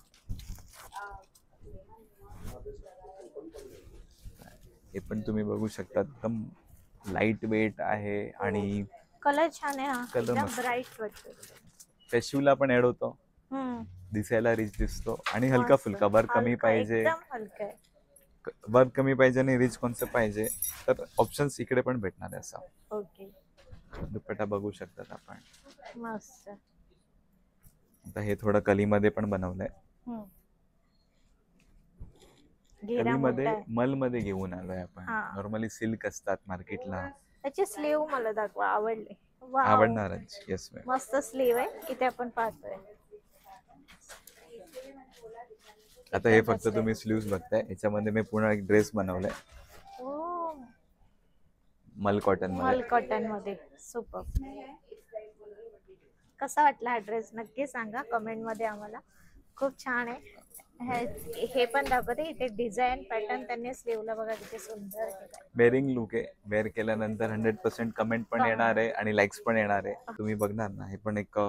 हे पण तुम्ही बघू शकता एकदम लाईट वेट आहे आणि कलर छान आहे. हा कलर एकदम ब्राईट वाटतो. फेस्टिवलला पण ऍड होतो, दिसायला रिच दिसतो आणि हलका फुलका. वर्क कमी पाहिजे, वर्क कमी पाहिजे आणि रिच कॉन्सेप्ट पाहिजे तर ऑप्शन्स इकडे पण भेटणार आहे. असा ओके, दुपट्टा बघू शकतात आपण. मस्त. आता हे थोडं कलीमध्ये पण बनवलंय. कलीमध्ये मल मध्ये घेऊन आलोय आपण. नॉर्मली सिल्क असतात मार्केटला. त्याची स्लीव मला दाखवा, आवडले. आवडणारच. Yes ma'am. मस्त स्लीव आहे. इथे आपण पाहतोय. आता हे फक्त तुम्ही स्लीव्स बघताय. याच्यामध्ये मी पूर्ण एक ड्रेस बनवलाय मल कॉटन मध्ये. मल कॉटन मध्ये. सुपर. कसा वाटला हा ड्रेस नक्की सांगा कमेंट मध्ये आम्हाला. खूप छान आहे. हे पण दाखवते. इथे डिझाईन पॅटर्न त्यांनी स्लीवला बघा किती सुंदर आहे. वेअरिंग लुक आहे. वेअर केल्यानंतर 100% कमेंट पण येणार आहे आणि लाईक्स पण येणार आहे. तुम्ही बघणार ना, हे पण एक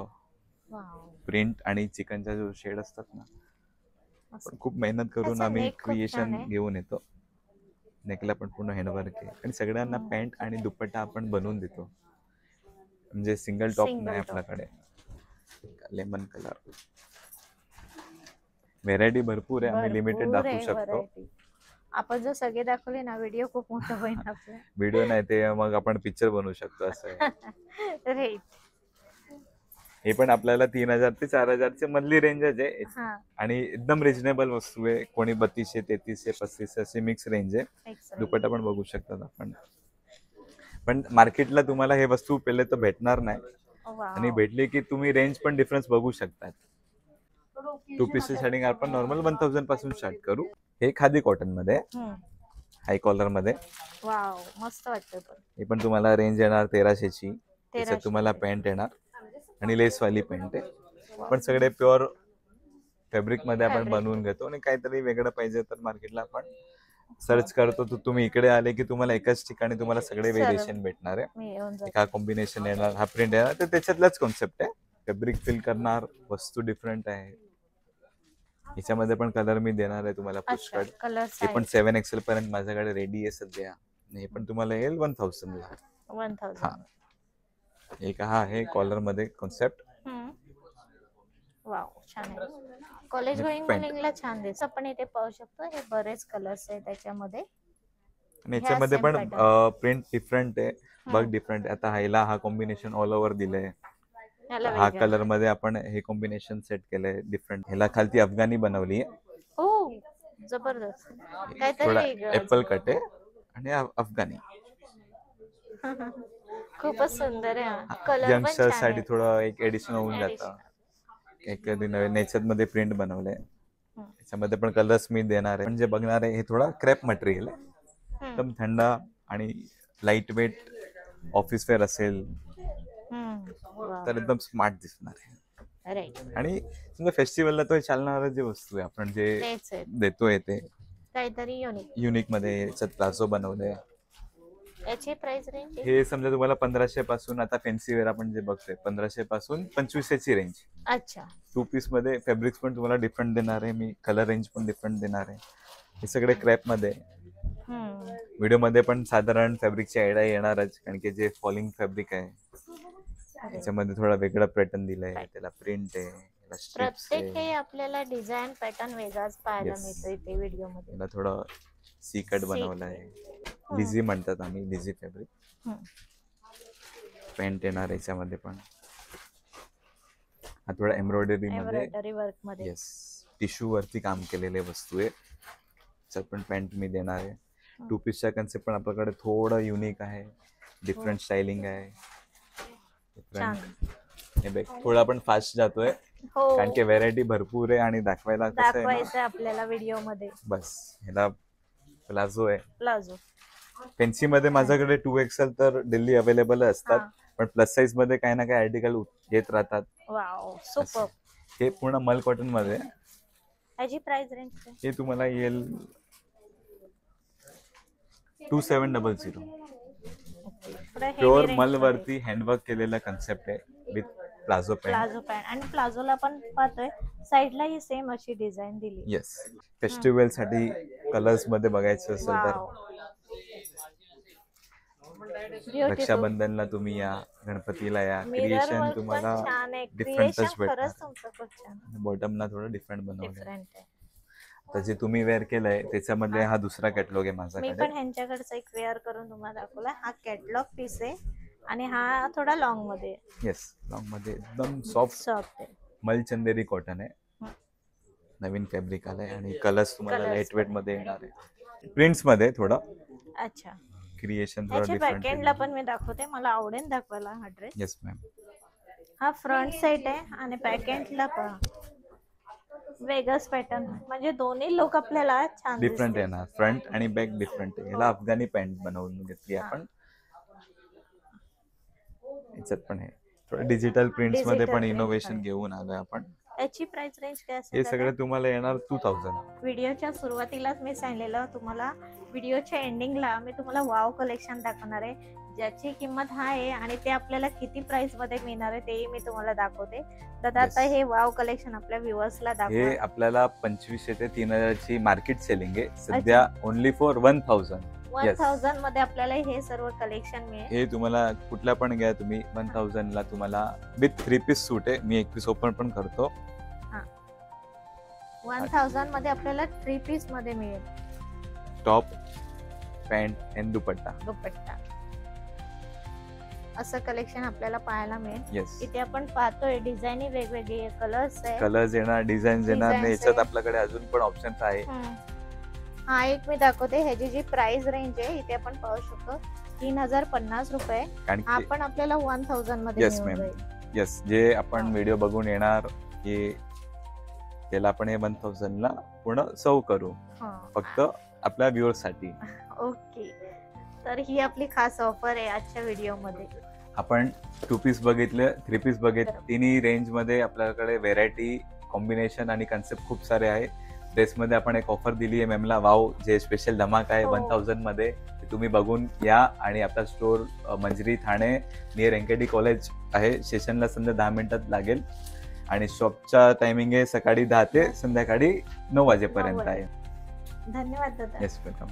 प्रिंट आणि चिकनचा जो शेड असतात ना, पण खूप मेहनत करून आम्ही क्रिएशन घेऊन येतो. नेकला पण पूर्ण हँडवर्क आहे आणि सगळ्यांना पॅन्ट आणि दुपट्टा आपण बनवून देतो. म्हणजे सिंगल टॉप नाही आपल्याकडे. लेमन कलर व्हेरायटी भरपूर आहे. आम्ही लिमिटेड दाखवू शकतो. आपण जर सगळे दाखवले ना व्हिडिओ खूप मोठा होईल आपला. व्हिडिओ नाही ते मग आपण पिक्चर बनवू शकतो. असं आहे. हे पण आपल्याला 3000 ते 4000 चे मधली रेंजच आहे आणि एकदम रिजनेबल वस्तू आहे. कोणी 3200, 3300, 3500 असे मिक्स रेंज आहे. दुपट्टा पण बघू शकतात आपण. पण मार्केटला तुम्हाला हे वस्तू पहिले तर भेटणार नाही आणि भेटले की तुम्ही रेंज पण डिफरन्स बघू शकतात. 2 पीसेस साठी आपण नॉर्मल 1000 पासून स्टार्ट करू. हे खादी कॉटन मध्ये, हाय कॉलर मध्ये. वाव, मस्त वाटतं. हे पण तुम्हाला रेंज येणार 1300 ची. त्याच्यात तुम्हाला पॅन्ट येणार आणि लेसवाली पॅन्ट आहे. पण सगळे प्युअर फॅब्रिक मध्ये आपण बनवून घेतो आणि काहीतरी वेगळं पाहिजे तर मार्केटला आपण सर्च करतो तर तुम्ही इकडे आले की तुम्हाला एकाच ठिकाणी तुम्हाला सगळे व्हेरिएशन भेटणार आहे. मी येऊन जाते. एक हा कॉम्बिनेशन येणार, हा प्रिंट येणार, तर त्याच्यातलाच कॉन्सेप्ट आहे. फॅब्रिक फील करणार, वस्तू डिफरंट आहे. याच्यामध्ये पण कलर मी देणार आहे तुम्हाला पुष्कळ. कलर्स हे पण 7XL पर्यंत माझ्याकडे रेडी आहे सध्या. हे पण तुम्हाला येईल 1000 ला. 1000. एक हा आहे कॉलर मध्ये कॉन्सेप्ट. वाव, छान आहे. कॉलेज गोईंग मुलींना छान दिसत. आपण इथे पाहू शकतो हे बरेच कलर्स आहेत त्याच्यामध्ये. आणि याच्यामध्ये पण प्रिंट डिफरंट आहे, बघ डिफरंट आहे. आता ह्याला हा कॉम्बिनेशन ऑल ओव्हर दिलंय. हा कलर मध्ये आपण हे कॉम्बिनेशन सेट केलंय डिफरंट. ह्याला खालती अफगाणी बनवली आहे. हो, जबरदस्त. थोडा काहीतरी एप्पल कट आहे आणि अफगाणी. खूपच सुंदर आहे. कलर पण यंगस्टर छान साठी आहे. थोडं एक एडिशन होऊन जातं. एखादी नवीन नेचर मध्ये प्रिंट बनवलंय. त्याच्यामध्ये पण कलर्स मी देणार आहे. म्हणजे बघणार आहे हे थोडा क्रेप मटेरियल आहे. एकदम थंड आणि लाईट वेट ऑफिस वेअर असेल तर एकदम स्मार्ट दिसणार आहे. आणि समजा फेस्टिवलला तो चालणारा जे वस्तू आहे आपण जे देतोय ते काहीतरी युनिक मध्ये याच्यात प्लाझो बनवलंय. याची प्राइस रेंज हे समजा तुम्हाला 1500 पासून, आता फॅन्सी वेअर आपण जे बघतोय 1500 पासून 2500 ची रेंज. अच्छा. 2 पीस मध्ये फॅब्रिक्स पण तुम्हाला डिफरंट देणार आहे मी. कलर रेंज पण डिफरंट देणार आहे. हे सगळे क्रॅप मध्ये. व्हिडिओ मध्ये पण साधारण फॅब्रिकची आयडिया येणारच, कारण की जे फॉलिंग फॅब्रिक आहे याच्यामध्ये थोडा वेगळा पॅटर्न दिलाय. त्याला प्रिंट आहे, प्रत्येक हे आपल्याला डिझाइन पॅटर्न वेगळाच पाहायला मिळतो इथे व्हिडिओ मध्ये. याला थोडं सी कट बनवलाय. लिझी म्हणतात आम्ही, लिझी फॅब्रिक. पेंट येणार याच्यामध्ये पण. हा थोडा एम्ब्रॉयडरी वर्क मध्ये. येस, टिश्यू वरती काम केलेले वस्तू आहे. त्यात पण पॅन्ट मी देणार आहे. 2 पीसच्या कन्सेप्ट पण आपल्याकडे थोडं युनिक आहे, डिफरंट स्टायलिंग आहे. थोडा पण फास्ट जातोय कारण की व्हेरायटी भरपूर आहे आणि दाखवायला दाखवायचं आपल्याला व्हिडिओ मध्ये. बस ह्याला प्लाझो आहे. प्लाझो फॅन्सी मध्ये माझ्याकडे 2XL तर दिल्ली अवेलेबल असतात, पण प्लस साईज मध्ये काही ना काही आर्टिकल येत राहतात. Wow, super. हे पूर्ण मल कॉटन मध्ये. याची प्राइस रेंज हे तुम्हाला येईल 2700. प्युअर मल वरती हँडवर्क केलेला कन्सेप्ट आहे विथ प्लाझो पॅन्ट. आणि प्लाझोला पण पाहतोय साइडला ही सेम अशी डिझाइन दिली. येस, फेस्टिवल साठी कलर्स मध्ये बघायचं असेल तर रक्षाबंधनला तुम्ही या, गणपतीला या. क्रिएशन तुम्हाला डिफरंट टच भेटणार. बॉटमला थोडं डिफरंट बनवलंय. आता जे तुम्ही वेअर केलंय त्याच्यामध्ये हा दुसरा कॅटलॉग आहे माझ्याकडे. मी पण ह्यांच्याकडचा एक वेअर करून तुम्हाला दाखवला. हा कॅटलॉग पीस आहे आणि हा थोडा लॉंग मध्ये. येस, लॉंग मध्ये एकदम सॉफ्ट आहे. मलचंदेरी कॉटन आहे. नवीन फॅब्रिक आलंय आणि कलर्स तुम्हाला लाईट वेट मध्ये येणार आहे. प्रिंट्स मध्ये थोडा. अच्छा. क्रिएशन थोडं डिफरंट. बॅकएंडला पण मी दाखवते, मला आवडेल दाखवायला हा ड्रेस. Yes ma'am. हा फ्रंट साइड आहे आणि बॅकएंडला पण वेगळाच पॅटर्न, म्हणजे दोन्ही लोक आपल्याला छान डिफरंट येणार. फ्रंट आणि बॅक डिफरंट आहे. याला अफगाणी पॅन्ट बनवून घेतली आपण. याच्यात पण आहे थोडं डिजिटल प्रिंट्स मध्ये पण इनोव्हेशन घेऊन आलोय आपण. याची प्राइस रेंज काय असेल? हे सगळं तुम्हाला येणार 2000. व्हिडिओच्या सुरुवातीलाच मी सांगितलेलं तुम्हाला, व्हिडिओच्या एंडिंगला मी तुम्हाला वाव कलेक्शन दाखवणार आहे ज्याची किंमत आहे आणि ते आपल्याला किती प्राइस मध्ये मिळणार आहे तेही मी तुम्हाला दाखवते. तर आता हे वाव कलेक्शन आपल्या व्ह्युअर्सला दाखवा. हे आपल्याला 2500 ते 3000 ची मार्केट सेलिंग आहे सध्या. Only for 1000. 1000 मध्ये आपल्याला हे सर्व कलेक्शन मिळेल. हे तुम्हाला कुठला पण घ्या तुम्ही. 1000 ला तुम्हाला विथ 3 पीस सूट आहे. मी 1 पीस ओपन पण करतो. 1000 मध्ये आपल्याला 3 पीस मध्ये मिळेल. टॉप, पॅन्ट आणि दुपट्टा. असं कलेक्शन आपल्याला पाहायला मिळेल. येस, इथे आपण पाहतोय डिझाईन वेगवेगळे कलर्स आहे. कलर्स येणार, डिझाईन येणार. याच्यात आपल्याकडे अजून पण ऑप्शन्स आहे. हा एक मी दाखवते. ह्याची जी प्राइस रेंज आहे इथे आपण पाहू शकतो 3050 रुपये. आपण आपल्याला 1000 मध्ये मिळून जाईल. येस, जे आपण व्हिडिओ बघून येणार की त्याला आपण हे 1000 ला पूर्ण सर्व करू फक्त आपल्या व्ह्युअर्स साठी. ओके, तर ही आपली खास ऑफर आहे आजच्या व्हिडिओ मध्ये. आपण 2 पीस बघितलं, 3 पीस बघितलं. तिन्ही रेंज मध्ये आपल्याकडे व्हेरायटी, कॉम्बिनेशन आणि कन्सेप्ट खूप सारे आहे. ड्रेसमध्ये आपण एक ऑफर दिली आहे मॅमला, वाव, जे स्पेशल धमाका आहे हो. 1000 मध्ये. ते तुम्ही बघून या. आणि आपला स्टोर मंजरी, ठाणे, नियर एनकेडी कॉलेज आहे. स्टेशनला समजा 10 मिनिटात लागेल. आणि शॉपचा टायमिंग आहे सकाळी 10 ते संध्याकाळी 9 वाजेपर्यंत आहे. धन्यवाद दादा. Yes, welcome.